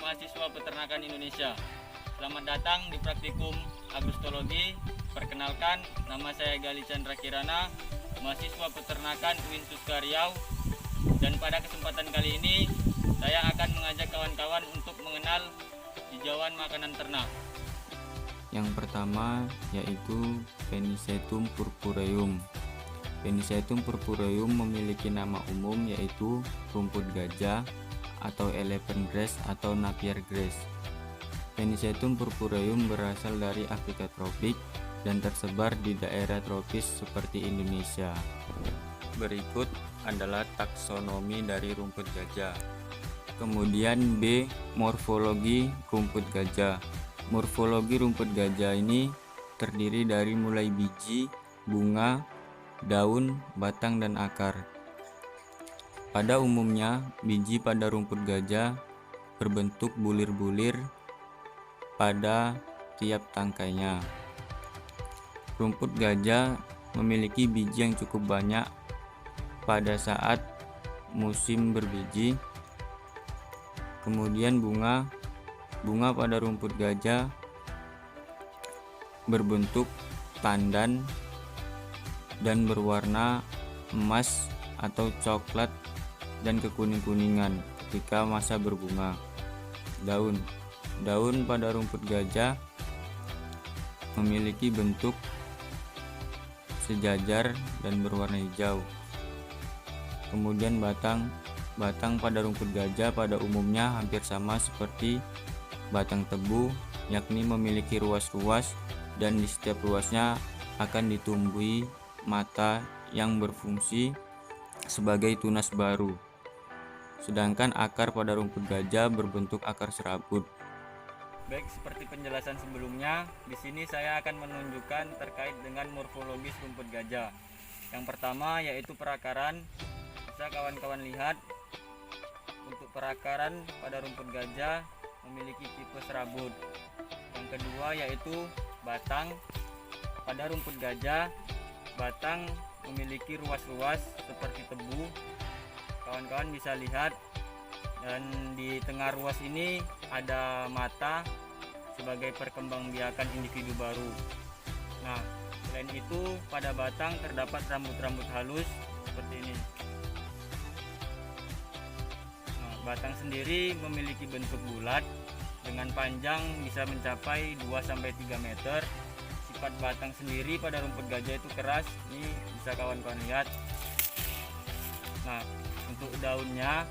mahasiswa peternakan Indonesia. Selamat datang di praktikum agrostologi. Perkenalkan, nama saya Gali Chandra Kirana, mahasiswa peternakan UIN Suska Riau. Dan pada kesempatan kali ini, saya akan mengajak kawan-kawan untuk mengenal hijauan makanan ternak. Yang pertama yaitu Penicetum purpureum. Penicetum purpureum memiliki nama umum yaitu rumput gajah atau elephant grass atau napier grass. Penicetum purpureum berasal dari Afrika tropik dan tersebar di daerah tropis seperti Indonesia. Berikut adalah taksonomi dari rumput gajah. Kemudian B. Morfologi rumput gajah. Morfologi rumput gajah ini terdiri dari mulai biji, bunga, daun, batang, dan akar. Pada umumnya, biji pada rumput gajah berbentuk bulir-bulir pada tiap tangkainya. Rumput gajah memiliki biji yang cukup banyak pada saat musim berbiji. Kemudian bunga pada rumput gajah berbentuk tandan dan berwarna emas atau coklat dan kekuning-kuningan ketika masa berbunga. Daun pada rumput gajah memiliki bentuk sejajar dan berwarna hijau. Kemudian batang pada rumput gajah pada umumnya hampir sama seperti batang tebu, yakni memiliki ruas-ruas dan di setiap ruasnya akan ditumbuhi mata yang berfungsi sebagai tunas baru. Sedangkan akar pada rumput gajah berbentuk akar serabut. Baik, seperti penjelasan sebelumnya, di sini saya akan menunjukkan terkait dengan morfologis rumput gajah. Yang pertama yaitu perakaran. Bisa kawan-kawan lihat, untuk perakaran pada rumput gajah memiliki tipe serabut. Yang kedua yaitu batang. Pada rumput gajah, batang memiliki ruas-ruas seperti tebu. Kawan-kawan bisa lihat, dan di tengah ruas ini ada mata sebagai perkembangbiakan individu baru. Nah, selain itu pada batang terdapat rambut-rambut halus seperti ini. Nah, batang sendiri memiliki bentuk bulat dengan panjang bisa mencapai 2-3 meter. Sifat batang sendiri pada rumput gajah itu keras. Ini bisa kawan-kawan lihat. Nah, untuk daunnya,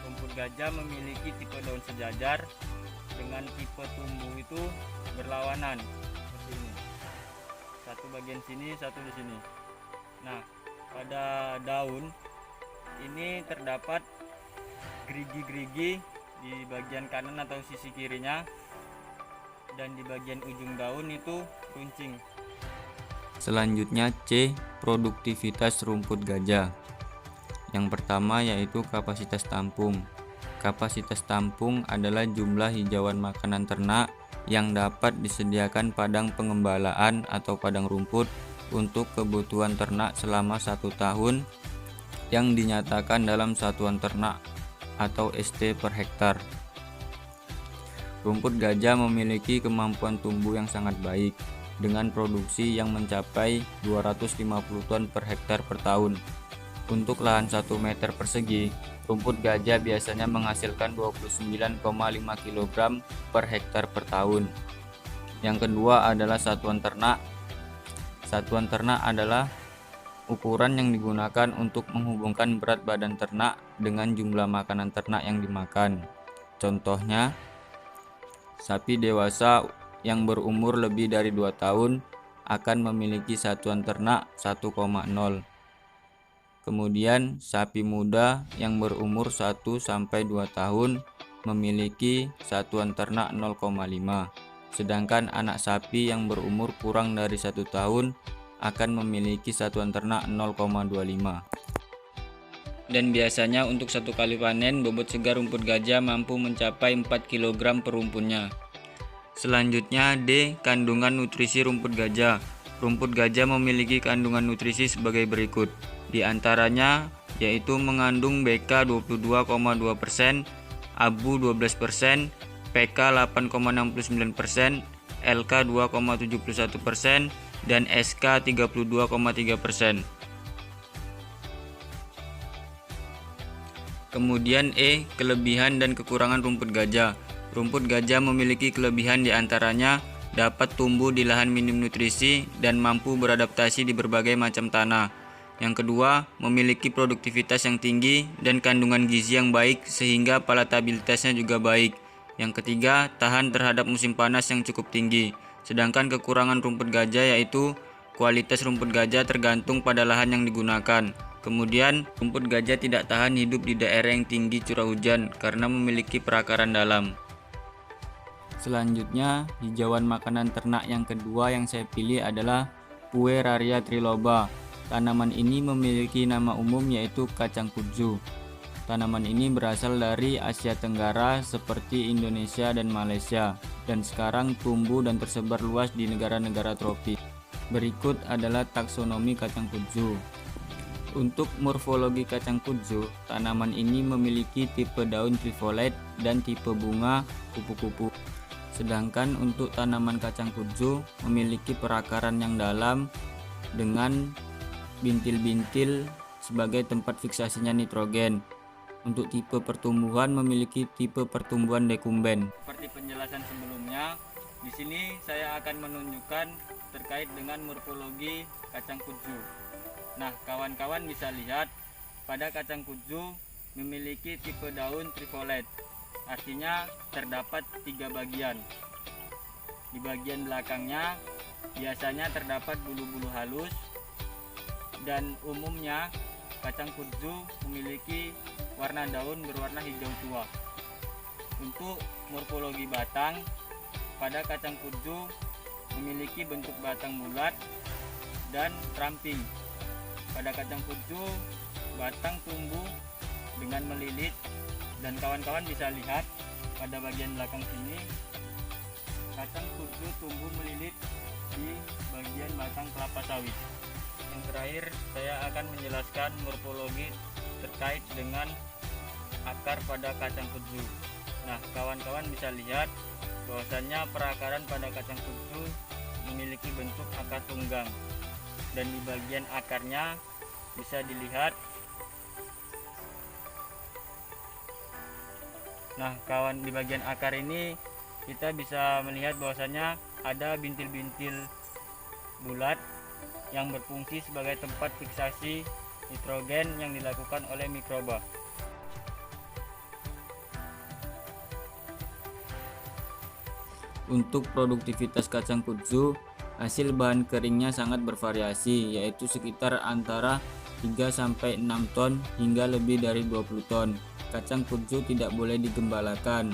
rumput gajah memiliki tipe daun sejajar dengan tipe tumbuh itu berlawanan seperti ini. Satu bagian sini, satu di sini. Nah, pada daun ini terdapat gerigi-gerigi di bagian kanan atau sisi kirinya, dan di bagian ujung daun itu runcing. Selanjutnya C. Produktivitas rumput gajah. Yang pertama yaitu kapasitas tampung. Kapasitas tampung adalah jumlah hijauan makanan ternak yang dapat disediakan padang pengembalaan atau padang rumput untuk kebutuhan ternak selama 1 tahun yang dinyatakan dalam satuan ternak atau ST per hektar. Rumput gajah memiliki kemampuan tumbuh yang sangat baik dengan produksi yang mencapai 250 ton per hektar per tahun. Untuk lahan 1 meter persegi, rumput gajah biasanya menghasilkan 29,5 kg per hektar per tahun. Yang kedua adalah satuan ternak. Satuan ternak adalah ukuran yang digunakan untuk menghubungkan berat badan ternak dengan jumlah makanan ternak yang dimakan. Contohnya, sapi dewasa yang berumur lebih dari 2 tahun akan memiliki satuan ternak 1,0. Kemudian sapi muda yang berumur 1-2 tahun memiliki satuan ternak 0,5. Sedangkan anak sapi yang berumur kurang dari 1 tahun akan memiliki satuan ternak 0,25. Dan biasanya untuk 1 kali panen bobot segar rumput gajah mampu mencapai 4 kg per rumpunnya. Selanjutnya D. Kandungan nutrisi rumput gajah. Rumput gajah memiliki kandungan nutrisi sebagai berikut. Di antaranya yaitu mengandung BK 22,2%, abu 12%, NPK 8,69%, LK 2,71%, dan SK 32,3%. Kemudian kelebihan dan kekurangan rumput gajah. Rumput gajah memiliki kelebihan diantaranya dapat tumbuh di lahan minim nutrisi dan mampu beradaptasi di berbagai macam tanah. Yang kedua, memiliki produktivitas yang tinggi dan kandungan gizi yang baik sehingga palatabilitasnya juga baik. Yang ketiga, tahan terhadap musim panas yang cukup tinggi. Sedangkan kekurangan rumput gajah yaitu kualitas rumput gajah tergantung pada lahan yang digunakan. Kemudian, rumput gajah tidak tahan hidup di daerah yang tinggi curah hujan karena memiliki perakaran dalam. Selanjutnya, hijauan makanan ternak yang kedua yang saya pilih adalah Pueraria triloba. Tanaman ini memiliki nama umum yaitu kacang kudzu. Tanaman ini berasal dari Asia Tenggara seperti Indonesia dan Malaysia, dan sekarang tumbuh dan tersebar luas di negara-negara tropis. Berikut adalah taksonomi kacang kudzu. Untuk morfologi kacang kudzu, tanaman ini memiliki tipe daun trifolet dan tipe bunga kupu-kupu. Sedangkan untuk tanaman kacang kudzu memiliki perakaran yang dalam dengan bintil-bintil sebagai tempat fiksasinya nitrogen. Untuk tipe pertumbuhan memiliki tipe pertumbuhan dekumben. Seperti penjelasan sebelumnya, di sini saya akan menunjukkan terkait dengan morfologi kacang kudzu. Nah, kawan-kawan bisa lihat pada kacang kudzu memiliki tipe daun trifolet. Artinya terdapat 3 bagian. Di bagian belakangnya biasanya terdapat bulu-bulu halus, dan umumnya kacang kudzu memiliki warna daun berwarna hijau tua. Untuk morfologi batang, pada kacang kudzu memiliki bentuk batang bulat dan ramping. Pada kacang kudzu batang tumbuh dengan melilit, dan kawan-kawan bisa lihat pada bagian belakang sini kacang kudzu tumbuh melilit di bagian batang kelapa sawit. Yang terakhir, saya akan menjelaskan morfologi terkait dengan akar pada kacang kudzu. Nah, kawan-kawan bisa lihat bahwasannya perakaran pada kacang kudzu memiliki bentuk akar tunggang, dan di bagian akarnya bisa dilihat. Nah, kawan, di bagian akar ini kita bisa melihat bahwasannya ada bintil-bintil bulat yang berfungsi sebagai tempat fiksasi nitrogen yang dilakukan oleh mikroba. Untuk produktivitas kacang kudzu, hasil bahan keringnya sangat bervariasi, yaitu sekitar antara 3-6 ton hingga lebih dari 20 ton. Kacang kudzu tidak boleh digembalakan.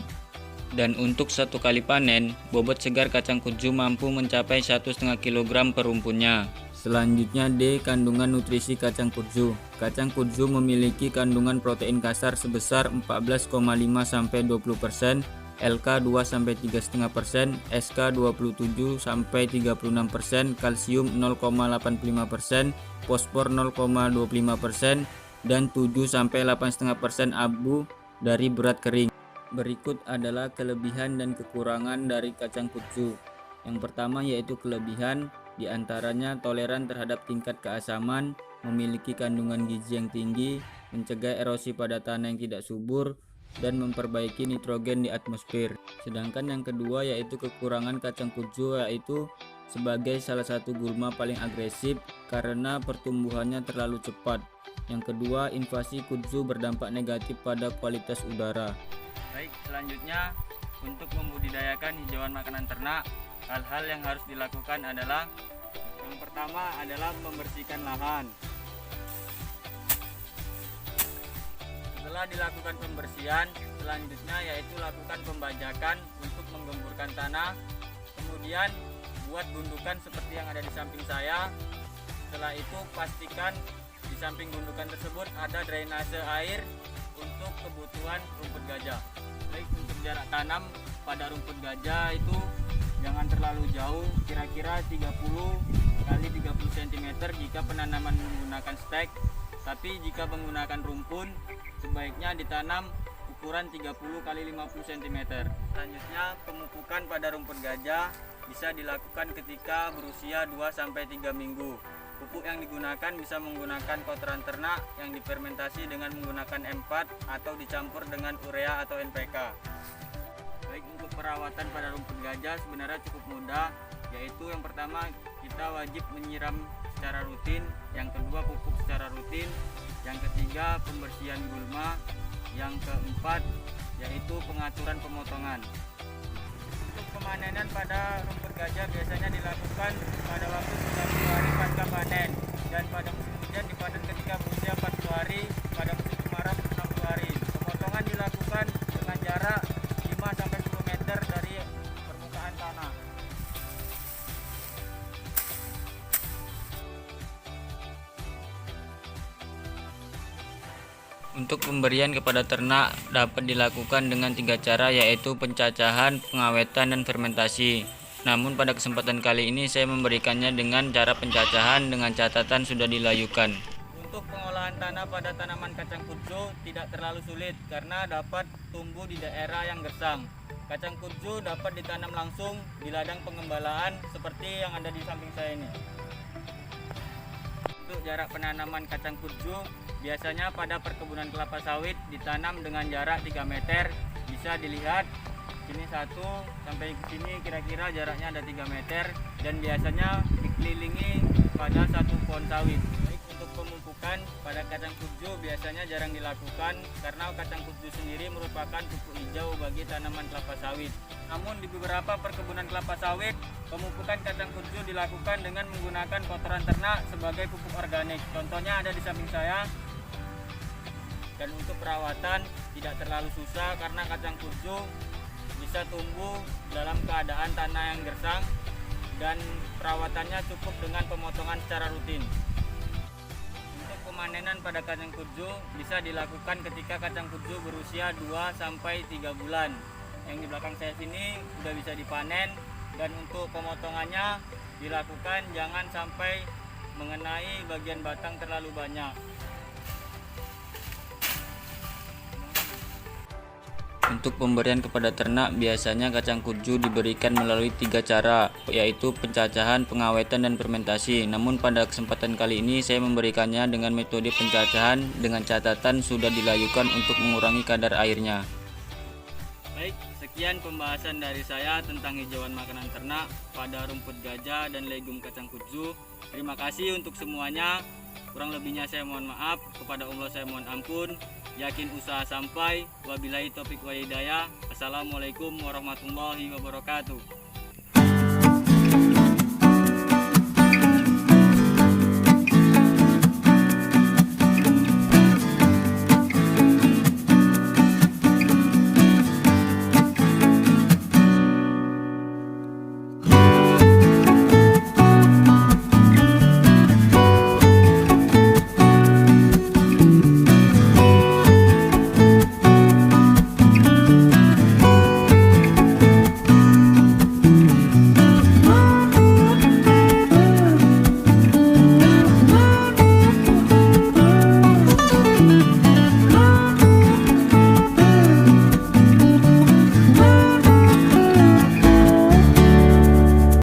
Dan untuk satu kali panen, bobot segar kacang kudzu mampu mencapai 1,5 kg per rumpunnya. Selanjutnya kandungan nutrisi kacang kudzu. Kacang kudzu memiliki kandungan protein kasar sebesar 14,5-20%, LK 2-3,5%, SK 27-36%, kalsium 0,85%, fosfor 0,25%, dan 7-8,5% abu dari berat kering. Berikut adalah kelebihan dan kekurangan dari kacang kudzu. Yang pertama yaitu kelebihan, diantaranya toleran terhadap tingkat keasaman, memiliki kandungan gizi yang tinggi, mencegah erosi pada tanah yang tidak subur, dan memperbaiki nitrogen di atmosfer. Sedangkan yang kedua yaitu kekurangan kacang kudzu, yaitu sebagai salah satu gulma paling agresif karena pertumbuhannya terlalu cepat. Yang kedua, invasi kudzu berdampak negatif pada kualitas udara. Baik, selanjutnya untuk membudidayakan hijauan makanan ternak, hal-hal yang harus dilakukan adalah yang pertama adalah membersihkan lahan. Setelah dilakukan pembersihan, selanjutnya yaitu lakukan pembajakan untuk menggemburkan tanah. Kemudian buat gundukan seperti yang ada di samping saya. Setelah itu pastikan di samping gundukan tersebut ada drainase air untuk kebutuhan rumput gajah. Baik, untuk jarak tanam pada rumput gajah itu jangan terlalu jauh, kira-kira 30 x 30 cm jika penanaman menggunakan stek. Tapi jika menggunakan rumpun, sebaiknya ditanam ukuran 30 x 50 cm. Selanjutnya, pemupukan pada rumput gajah bisa dilakukan ketika berusia 2-3 minggu. Pupuk yang digunakan bisa menggunakan kotoran ternak yang difermentasi dengan menggunakan M4 atau dicampur dengan urea atau NPK. Baik, untuk perawatan pada rumput gajah sebenarnya cukup mudah, yaitu yang pertama kita wajib menyiram secara rutin, yang kedua pupuk secara rutin, yang ketiga pembersihan gulma, yang keempat yaitu pengaturan pemotongan. Untuk pemanenan pada rumput gajah biasanya dilakukan pada waktu 90 hari pasca panen, dan pada musim hujan dipanen ketika berusia 40 hari, pada musim kemarau 60 hari. Pemotongan dilakukan dengan jarak 5-10 meter dari permukaan tanah. Untuk pemberian kepada ternak dapat dilakukan dengan 3 cara, yaitu pencacahan, pengawetan, dan fermentasi. Namun pada kesempatan kali ini saya memberikannya dengan cara pencacahan dengan catatan sudah dilayukan. Untuk pengolahan tanah pada tanaman kacang kudzu tidak terlalu sulit karena dapat tumbuh di daerah yang gersang. Kacang kudzu dapat ditanam langsung di ladang pengembalaan seperti yang ada di samping saya ini. Untuk jarak penanaman kacang kudzu, biasanya pada perkebunan kelapa sawit ditanam dengan jarak 3 meter. Bisa dilihat sini 1 sampai ke sini kira-kira jaraknya ada 3 meter, dan biasanya dikelilingi pada 1 pohon sawit. Baik, untuk pemupukan pada kacang kudzu biasanya jarang dilakukan karena kacang kudzu sendiri merupakan pupuk hijau bagi tanaman kelapa sawit. Namun di beberapa perkebunan kelapa sawit, pemupukan kacang kudzu dilakukan dengan menggunakan kotoran ternak sebagai pupuk organik. Contohnya ada di samping saya. Dan untuk perawatan tidak terlalu susah karena kacang kudzu bisa tumbuh dalam keadaan tanah yang gersang, dan perawatannya cukup dengan pemotongan secara rutin. Untuk pemanenan pada kacang kudzu bisa dilakukan ketika kacang kudzu berusia 2-3 bulan. Yang di belakang saya sini sudah bisa dipanen, dan untuk pemotongannya dilakukan jangan sampai mengenai bagian batang terlalu banyak. Untuk pemberian kepada ternak biasanya kacang kudzu diberikan melalui 3 cara, yaitu pencacahan, pengawetan, dan fermentasi. Namun pada kesempatan kali ini saya memberikannya dengan metode pencacahan dengan catatan sudah dilayukan untuk mengurangi kadar airnya. Baik, sekian pembahasan dari saya tentang hijauan makanan ternak pada rumput gajah dan legum kacang kudzu. Terima kasih untuk semuanya. Kurang lebihnya saya mohon maaf, kepada Allah saya mohon ampun. Yakin usaha sampai. Wabillahi taufiq wa hidayah. Assalamualaikum warahmatullahi wabarakatuh.